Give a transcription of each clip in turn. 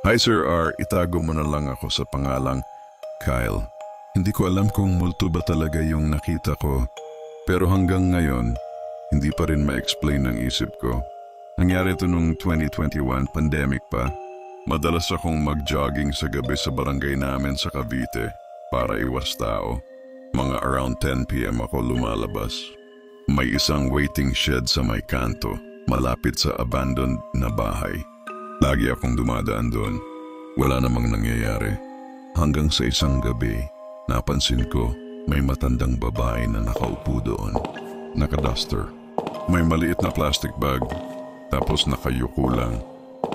Hi Sir R, itago mo na lang ako sa pangalang Kyle. Hindi ko alam kung multo ba talaga yung nakita ko. Pero hanggang ngayon, hindi pa rin ma-explain ng isip ko. Nangyari ito nung 2021, pandemic pa. Madalas akong mag-jogging sa gabi sa barangay namin sa Cavite para iwas tao. Mga around 10 p.m. ako lumalabas. May isang waiting shed sa may kanto, malapit sa abandoned na bahay. Lagi akong dumadaan doon. Wala namang nangyayari. Hanggang sa isang gabi, napansin ko may matandang babae na nakaupo doon. Naka-duster. May maliit na plastic bag. Tapos nakayuko lang.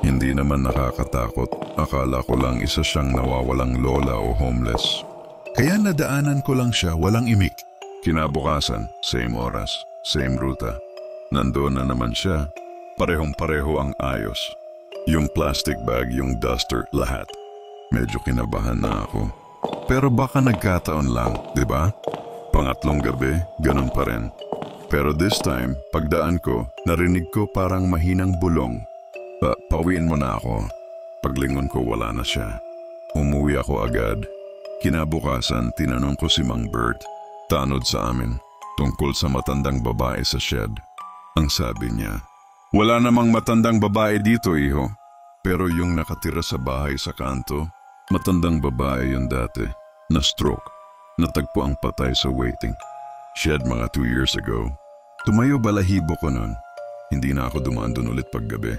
Hindi naman nakakatakot. Akala ko lang isa siyang nawawalang lola o homeless. Kaya nadaanan ko lang siya, walang imik. Kinabukasan, same oras, same ruta. Nandoon na naman siya. Parehong-pareho ang ayos. Yung plastic bag, yung duster, lahat. Medyo kinabahan na ako. Pero baka nagkataon lang, di ba? Pangatlong gabi, ganun pa rin. Pero this time, pagdaan ko, narinig ko parang mahinang bulong. Pauwiin mo na ako. Paglingon ko, wala na siya. Umuwi ako agad. Kinabukasan, tinanong ko si Mang Bert, tanod sa amin, tungkol sa matandang babae sa shed. Ang sabi niya, wala namang matandang babae dito, iho. Pero yung nakatira sa bahay sa kanto, matandang babae yun dati, na-stroke. Natagpo ang patay sa waiting shed mga 2 years ago. Tumayo balahibo ko nun. Hindi na ako dumaan dun ulit paggabi.